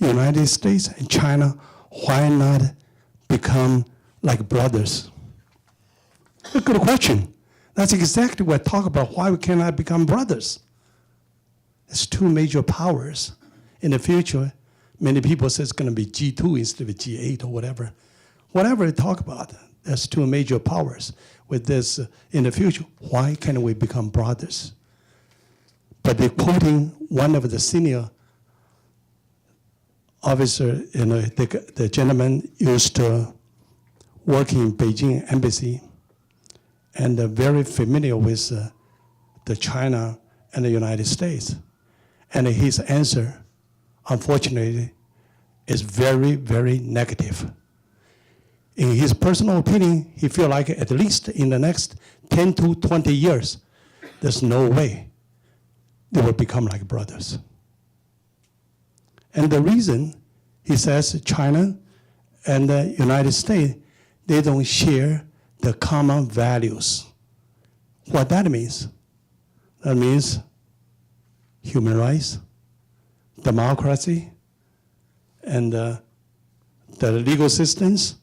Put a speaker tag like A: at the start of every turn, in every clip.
A: United States and China, why not become like brothers? A good question. That's exactly what I talk about, why we cannot become brothers. It's two major powers. In the future, many people say it's going to be G2 instead of G8 or whatever. Whatever they talk about, there's two major powers. With this, in the future, why can't we become brothers? But they're quoting one of the senior officer, the gentleman used to work in Beijing embassy and very familiar with the China and the United States. And his answer, unfortunately, is very, very negative. In his personal opinion, he feels like at least in the next 10 to 20 years, there's no way they will become like brothers. And the reason, he says, China and the United States, they don't share the common values. What that means? That means human rights, democracy, and the legal systems,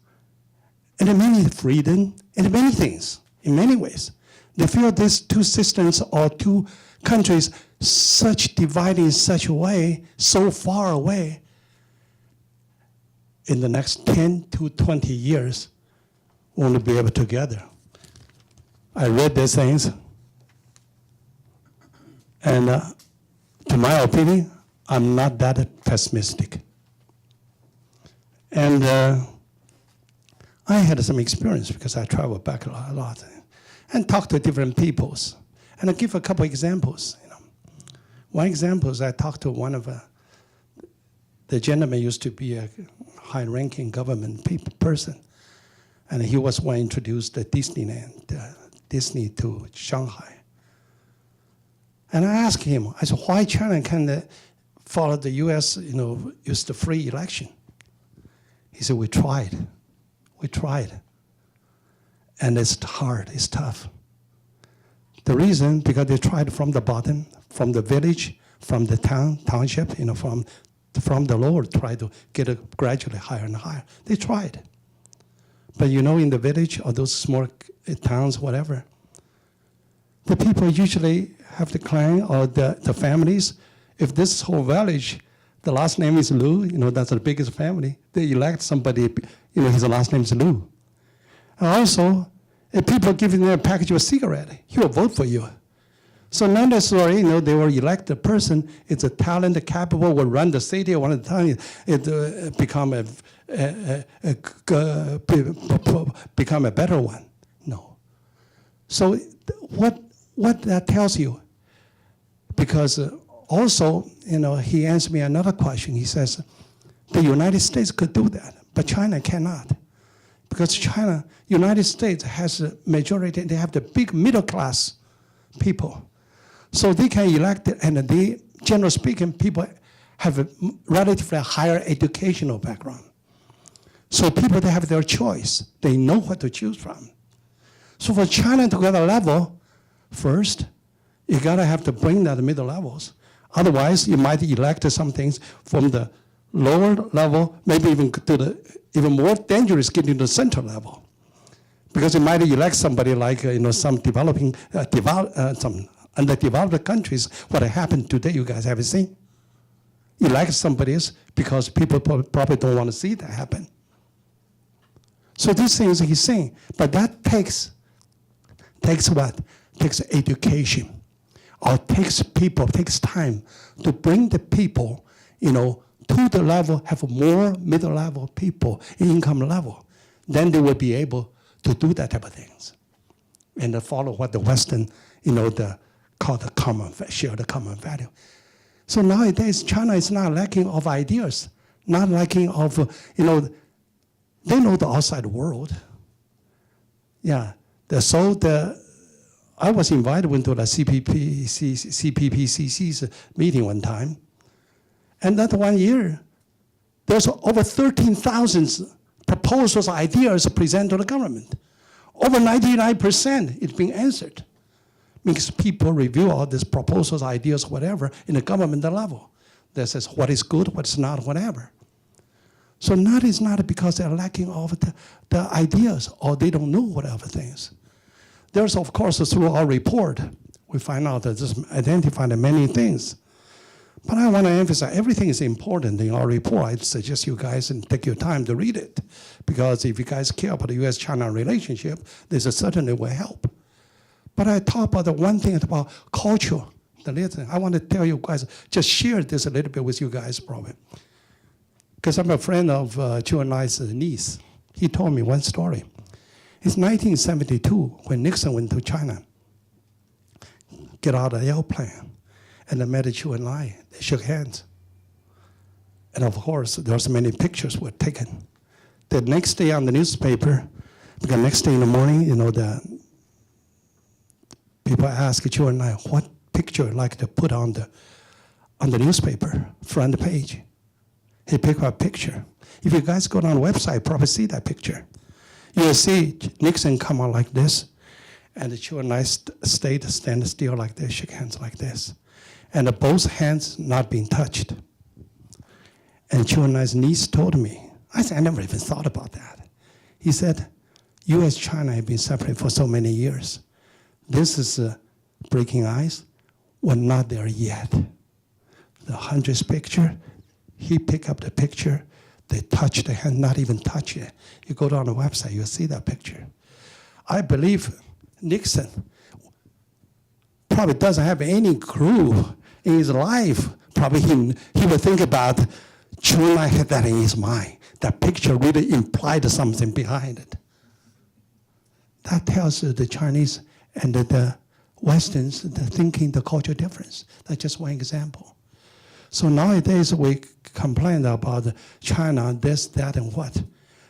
A: and many freedom, and many things, in many ways. They feel these two systems or two countries such divided in such a way, so far away, in the next 10 to 20 years, won't be able together. I read these things, and to my opinion, I'm not that pessimistic. And I had some experience because I traveled back a lot and talked to different peoples. And I'll give a couple examples. One example is I talked to one of the gentleman used to be a high-ranking government person, and he was one introduced the Disney to Shanghai. And I asked him, I said, why China can follow the U.S. use the free election? He said, we tried, and it's hard, it's tough. The reason, because they tried from the bottom, from the village, from the township, from the lower, try to get it gradually higher and higher. They tried. But in the village or those small towns, whatever, the people usually have the clan or the families. If this whole village, the last name is Lu, that's the biggest family, they elect somebody, his last name is Lu. And also, if people giving them a package of cigarette, he will vote for you. So not necessarily, they will elect a person, it's a talent, capable, will run the city, one of the time it become a better one. No. So what that tells you, because also, he answered me another question. He says, the United States could do that, but China cannot. Because United States has a majority, they have the big middle class people. So they can elect, and they, generally speaking, people have a relatively higher educational background. So people, they have their choice. They know what to choose from. So for China to get a level, first, you gotta have to bring that middle levels. Otherwise, you might elect some things from the lower level, maybe even to the even more dangerous, getting to the center level. Because you might elect somebody like some developing, some underdeveloped countries. What happened today, you guys have seen. Elect somebody else because people probably don't want to see that happen. So these things he's saying, but that takes what? Takes education, or takes people, takes time to bring the people, to the level, have more middle level people, income level. Then they will be able to do that type of things, and follow what the Western, called the common, share the common value. So nowadays, China is not lacking of ideas, not lacking of, they know the outside world. Yeah, I was invited into the CPPCC's meeting one time, and that 1 year, there's over 13,000 proposals, ideas presented to the government. Over 99% it's being answered. Because people review all these proposals, ideas, whatever, in the government level. that says what is good, what's not, whatever. So not is not because they're lacking of the ideas or they don't know whatever things. There's, of course, through our report, we find out that this identified many things. But I want to emphasize everything is important in our report. I suggest you guys and take your time to read it. Because if you guys care about the U.S. China relationship, this certainly will help. But I talk about the one thing about culture. I want to tell you guys, just share this a little bit with you guys, probably. Because I'm a friend of Chu and I's niece. He told me one story. It's 1972 when Nixon went to China. Get out of the airplane. And I met Chu and I. They shook hands. And of course, there's many pictures were taken. The next day on the newspaper, because next day in the morning, you know, the people ask Chu and I, what picture I'd like to put on the newspaper, front page. He picked up a picture. If you guys go on the website, probably see that picture. You'll see Nixon come out like this, and Chu and I stand still like this, shake hands like this. And both hands not being touched. And Chu and I's niece told me, I said, I never even thought about that. He said, U.S. China have been separate for so many years. This is breaking ice. We're not there yet. The 100th picture, he picked up the picture. They touched the hand, not even touch it. You go down the website, you'll see that picture. I believe Nixon probably doesn't have any clue in his life. Probably he would think about Chu and I had that in his mind. That picture really implied something behind it. That tells you the Chinese and the Westerns, the thinking, the culture difference. That's just one example. So nowadays we complain about China, this, that, and what.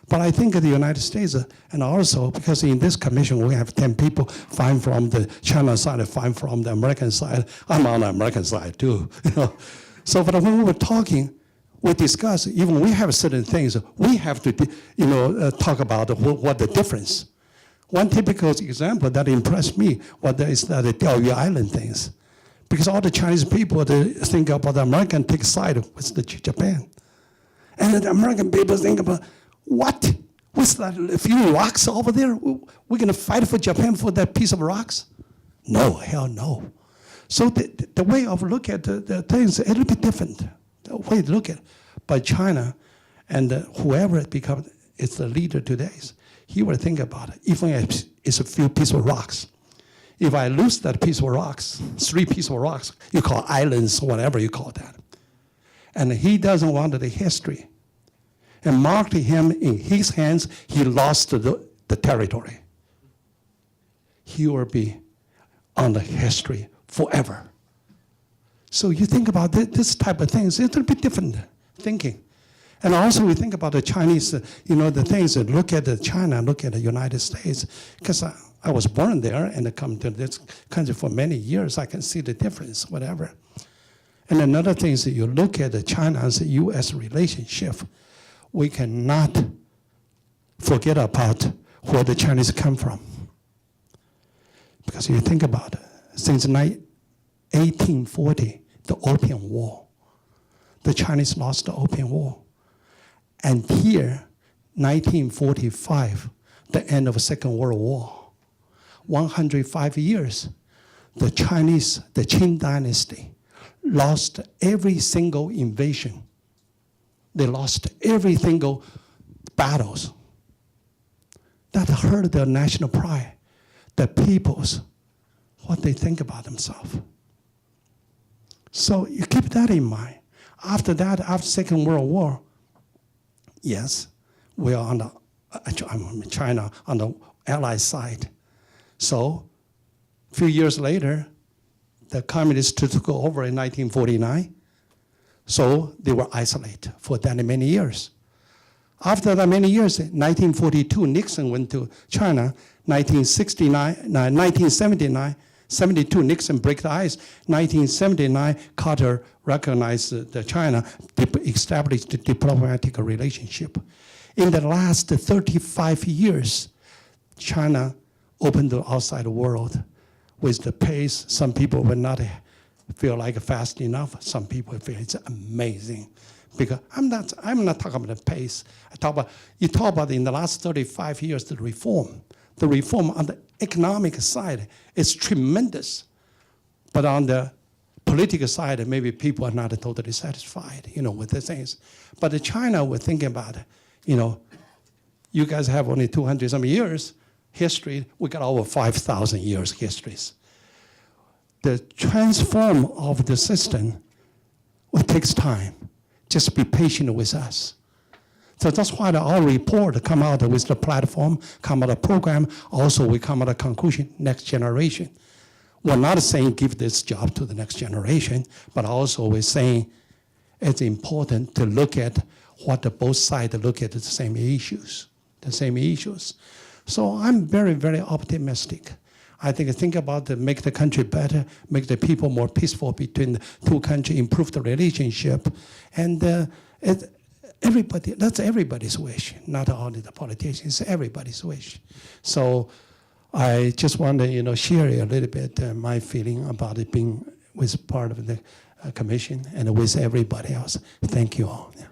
A: But I think the United States, and also because in this commission we have 10 people, 5 from the China side, 5 from the American side. I'm on the American side too. You know? So but when we were talking, we discussed, even we have certain things, we have to talk about what the difference. One typical example that impressed me is that the Diaoyu Island things. Because all the Chinese people, they think about the American take side with the Japan. And the American people think about, what? What's that, a few rocks over there? We're going to fight for Japan for that piece of rocks? No, hell no. So the way of look at the things is a little bit different. The way to look at it. But China and whoever becomes is the leader today, he will think about it, even if it's a few pieces of rocks. If I lose that piece of rocks, 3 pieces of rocks, you call islands, whatever you call that. And he doesn't want the history. And marked him in his hands, he lost the territory. He will be on the history forever. So you think about this type of things, it's a bit different thinking. And also we think about the Chinese, the things that look at China, look at the United States, because I was born there and come to this country for many years. I can see the difference, whatever. And another thing is that you look at the China's U.S. relationship, we cannot forget about where the Chinese come from. Because you think about it, since 1840, the Opium War, the Chinese lost the Opium War. And here, 1945, the end of the Second World War, 105 years, the Chinese, the Qing dynasty, lost every single invasion. They lost every single battles. That hurt their national pride, the people's, what they think about themselves. So you keep that in mind. After that, after Second World War, yes, we are on China on the Allied side. So a few years later, the communists took over in 1949. So they were isolated for that many years. After that many years, 1942, Nixon went to China. 1979, 72, Nixon broke the ice. 1979, Carter recognized China, established a diplomatic relationship. In the last 35 years, China opened the outside world with the pace some people were not feel like fast enough. Some people feel it's amazing. Because I'm not talking about the pace. You talk about in the last 35 years, the reform. The reform on the economic side is tremendous. But on the political side, maybe people are not totally satisfied, with the things. But in China, we're thinking about, you guys have only 200 some years history. We got over 5,000 years histories. The transform of the system, it takes time. Just be patient with us. So that's why our report come out with the platform, come out a program. Also, we come out a conclusion, next generation. We're not saying give this job to the next generation, but also we're saying it's important to look at what both sides look at the same issues. So I'm very, very optimistic. I think about make the country better, make the people more peaceful between the two countries, improve the relationship. And that's everybody's wish, not only the politicians, it's everybody's wish. So I just want to share a little bit my feeling about it being with part of the commission and with everybody else. Thank you all. Yeah.